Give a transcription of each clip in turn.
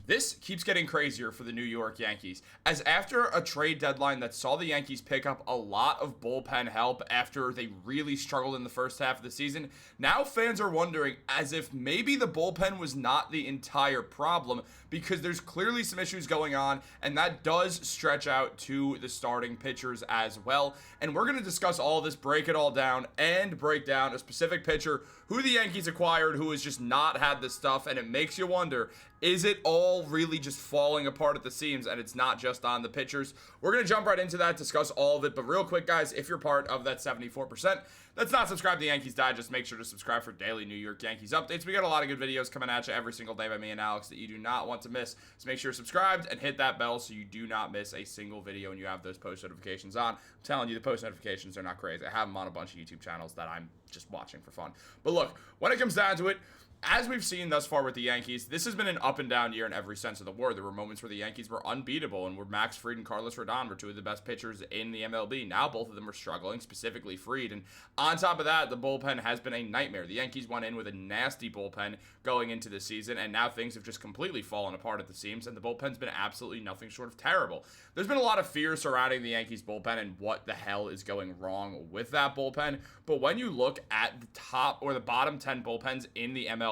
This keeps getting crazier for the New York Yankees, as after a trade deadline that saw the Yankees pick up a lot of bullpen help after they really struggled in the first half of the season, now fans are wondering as if maybe the bullpen was not the entire problem, because there's clearly some issues going on, and that does stretch out to the starting pitchers as well. And we're going to discuss all this, break it all down, and break down a specific pitcher who the Yankees acquired who has just not had this stuff, and it makes you wonder, is it all really just falling apart at the seams, and it's not just on the pitchers? We're going to jump right into that, discuss all of it, but real quick, guys, if you're part of that 74% that's not subscribed to Yankees Digest, make sure to subscribe for daily New York Yankees updates. We got a lot of good videos coming at you every single day by me and Alex that you do not want to miss, so make sure you're subscribed and hit that bell so you do not miss a single video and you have those post notifications on. I'm telling you, the post notifications are not crazy. I have them on a bunch of YouTube channels that I'm just watching for fun. But look, when it comes down to it, as we've seen thus far with the Yankees, this has been an up and down year in every sense of the word. There were moments where the Yankees were unbeatable and where Max Fried and Carlos Rodon were two of the best pitchers in the MLB. Now both of them are struggling, specifically Fried. And on top of that, the bullpen has been a nightmare. The Yankees went in with a nasty bullpen going into the season, and now things have just completely fallen apart at the seams, and the bullpen's been absolutely nothing short of terrible. There's been a lot of fear surrounding the Yankees bullpen and what the hell is going wrong with that bullpen. But when you look at the top or the bottom 10 bullpens in the MLB,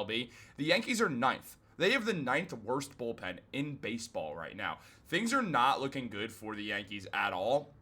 the Yankees are ninth. They have the ninth worst bullpen in baseball right now. Things are not looking good for the Yankees at all.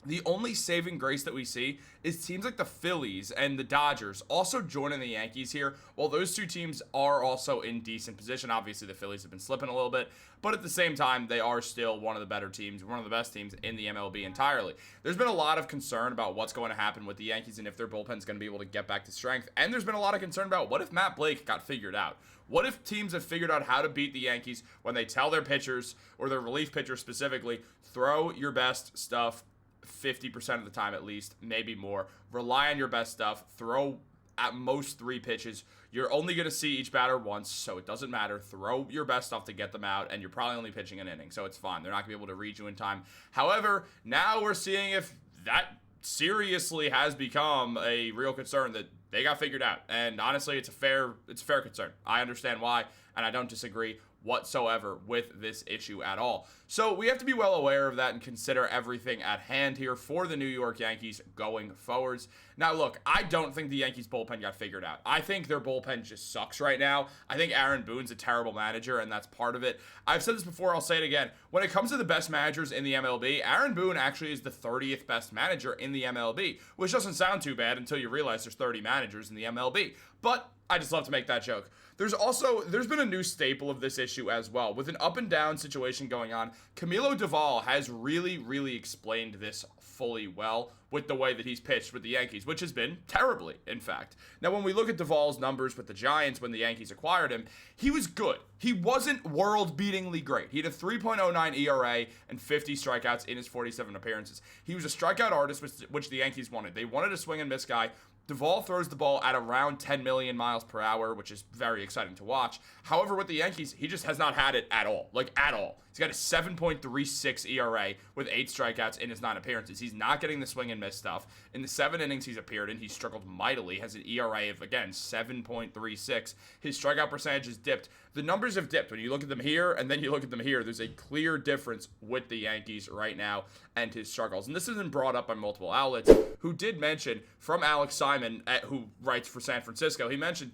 The only saving grace that we see is teams like the Phillies and the Dodgers also joining the Yankees here. While those two teams are also in decent position, obviously the Phillies have been slipping a little bit, but at the same time, they are still one of the better teams, one of the best teams in the MLB entirely. There's been a lot of concern about what's going to happen with the Yankees and if their bullpen's going to be able to get back to strength. And there's been a lot of concern about what if Matt Blake got figured out? What if teams have figured out how to beat the Yankees when they tell their pitchers, or their relief pitchers specifically, throw your best stuff 50% of the time at least, maybe more. Rely on your best stuff. Throw at most 3 pitches. You're only going to see each batter once, so it doesn't matter. Throw your best stuff to get them out, and you're probably only pitching an inning, so it's fine. They're not going to be able to read you in time. However, now we're seeing if that seriously has become a real concern that they got figured out. And honestly, it's a fair concern. I understand why, and I don't disagree whatsoever with this issue at all. So we have to be well aware of that and consider everything at hand here for the New York Yankees going forwards. Now look, I don't think the Yankees bullpen got figured out. I think their bullpen just sucks right now. I think Aaron Boone's a terrible manager, and that's part of it. I've said this before, I'll say it again. When it comes to the best managers in the MLB, Aaron Boone actually is the 30th best manager in the MLB, which doesn't sound too bad until you realize there's 30 managers in the MLB. But I just love to make that joke. There's been a new staple of this issue as well. With an up and down situation going on, Camilo Doval has really explained this fully well with the way that he's pitched with the Yankees, which has been terribly, in fact. Now, when we look at Doval's numbers with the Giants when the Yankees acquired him, he was good. He wasn't world-beatingly great. He had a 3.09 ERA and 50 strikeouts in his 47 appearances. He was a strikeout artist, which the Yankees wanted. They wanted a swing and miss guy. Doval throws the ball at around 10 million miles per hour, which is very exciting to watch. However, with the Yankees, he just has not had it at all. Like, at all. He's got a 7.36 ERA with 8 strikeouts in his 9 appearances. He's not getting the swing and miss stuff. In the 7 innings he's appeared in, he's struggled mightily. Has an ERA of, again, 7.36. His strikeout percentage has dipped. The numbers have dipped. When you look at them here and then you look at them here, there's a clear difference with the Yankees right now and his struggles. And this has been brought up by multiple outlets who did mention, from Alex Simon, who writes for San Francisco, he mentioned,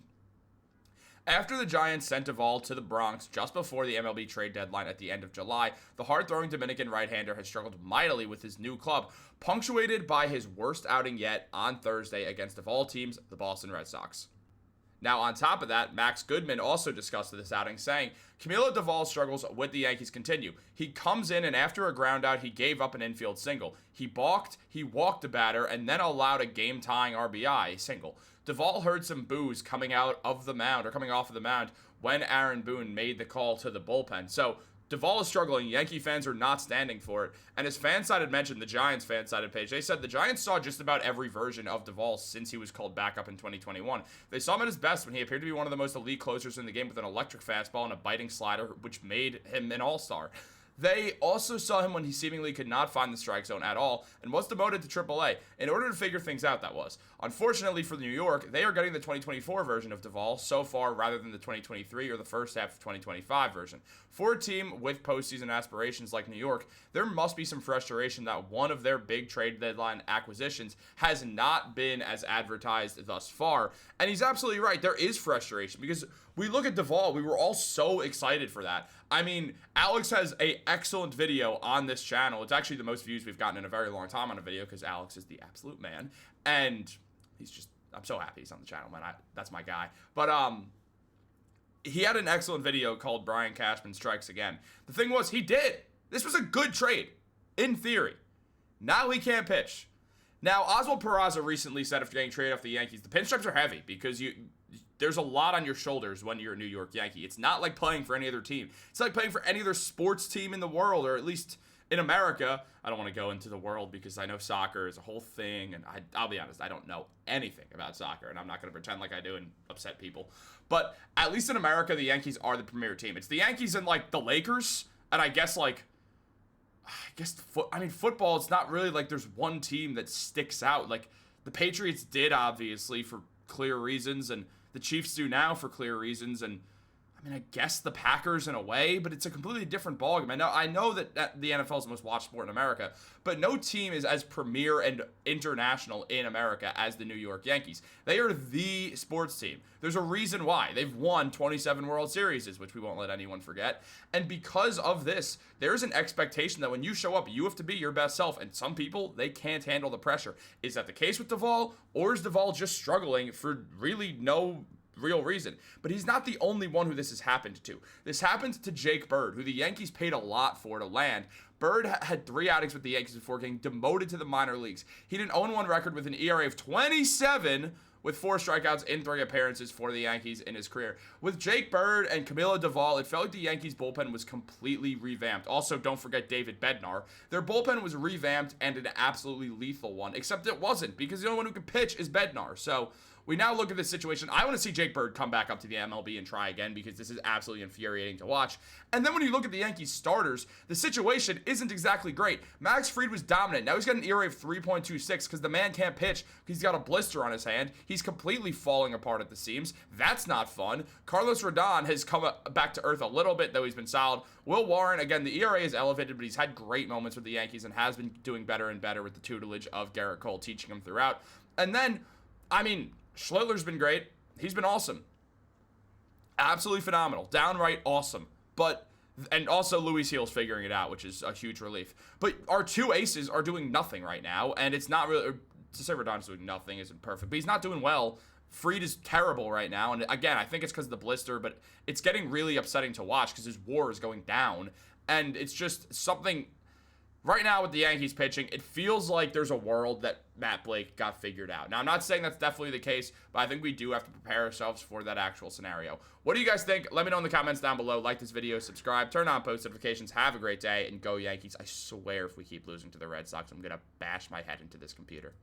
after the Giants sent Doval to the Bronx just before the MLB trade deadline at the end of July, the hard-throwing Dominican right-hander has struggled mightily with his new club, punctuated by his worst outing yet on Thursday against, of all teams, the Boston Red Sox. Now, on top of that, Max Goodman also discussed this outing, saying, Camilo Doval's struggles with the Yankees continue. He comes in, and after a groundout, he gave up an infield single. He balked, he walked a batter, and then allowed a game-tying RBI single. Doval heard some boos coming off of the mound when Aaron Boone made the call to the bullpen. So Doval is struggling. Yankee fans are not standing for it. And as FanSide had mentioned, the Giants FanSide page, they said the Giants saw just about every version of Doval since he was called back up in 2021. They saw him at his best when he appeared to be one of the most elite closers in the game with an electric fastball and a biting slider, which made him an all-star. They also saw him when he seemingly could not find the strike zone at all and was demoted to AAA in order to figure things out, that was. Unfortunately for New York, they are getting the 2024 version of Doval so far rather than the 2023 or the first half of 2025 version. For a team with postseason aspirations like New York, there must be some frustration that one of their big trade deadline acquisitions has not been as advertised thus far. And he's absolutely right. There is frustration because we look at Doval, we were all so excited for that. I mean, Alex has an excellent video on this channel. It's actually the most views we've gotten in a very long time on a video because Alex is the absolute man. And he's just, I'm so happy he's on the channel, man. That's my guy. But he had an excellent video called Brian Cashman Strikes Again. The thing was, he did. This was a good trade, in theory. Now he can't pitch. Now, Oswald Peraza recently said after getting traded off the Yankees, the pinstripes are heavy because there's a lot on your shoulders when you're a New York Yankee. It's not like playing for any other team. It's like playing for any other sports team in the world, or at least in America. I don't want to go into the world because I know soccer is a whole thing, and I'll be honest, I don't know anything about soccer, and I'm not going to pretend like I do and upset people. But at least in America, the Yankees are the premier team. It's the Yankees and, like, the Lakers, and I guess football, it's not really like there's one team that sticks out. Like, the Patriots did, obviously, for clear reasons, and the Chiefs do now for clear reasons, and I mean, I guess the Packers in a way, but it's a completely different ballgame. I know that the NFL is the most watched sport in America, but no team is as premier and international in America as the New York Yankees. They are the sports team. There's a reason why. They've won 27 World Series, which we won't let anyone forget. And because of this, there's an expectation that when you show up, you have to be your best self. And some people, they can't handle the pressure. Is that the case with Doval, or is Doval just struggling for really no real reason? But he's not the only one who this has happened to. This happened to Jake Bird, who the Yankees paid a lot for to land. Bird had 3 outings with the Yankees before getting demoted to the minor leagues. He had an 0-1 record with an ERA of 27 with 4 strikeouts in 3 appearances for the Yankees in his career. With Jake Bird and Camilo Doval, it felt like the Yankees bullpen was completely revamped. Also, don't forget David Bednar. Their bullpen was revamped and an absolutely lethal one, except it wasn't, because the only one who can pitch is Bednar. So we now look at this situation. I want to see Jake Bird come back up to the MLB and try again because this is absolutely infuriating to watch. And then when you look at the Yankees starters, the situation isn't exactly great. Max Fried was dominant. Now he's got an ERA of 3.26 because the man can't pitch because he's got a blister on his hand. He's completely falling apart at the seams. That's not fun. Carlos Rodon has come back to earth a little bit, though he's been solid. Will Warren, again, the ERA is elevated, but he's had great moments with the Yankees and has been doing better and better with the tutelage of Gerrit Cole teaching him throughout. And then, I mean, Schlittler's been great. He's been awesome. Absolutely phenomenal. Downright awesome. And also Luis Gil's figuring it out, which is a huge relief. But our 2 aces are doing nothing right now, and it's not really, to say Rodon's doing nothing isn't perfect, but he's not doing well. Fried is terrible right now, and again, I think it's because of the blister, but it's getting really upsetting to watch because his WAR is going down, and it's just something. Right now with the Yankees pitching, it feels like there's a world that Matt Blake got figured out. Now, I'm not saying that's definitely the case, but I think we do have to prepare ourselves for that actual scenario. What do you guys think? Let me know in the comments down below. Like this video, subscribe, turn on post notifications. Have a great day, and go Yankees. I swear if we keep losing to the Red Sox, I'm going to bash my head into this computer.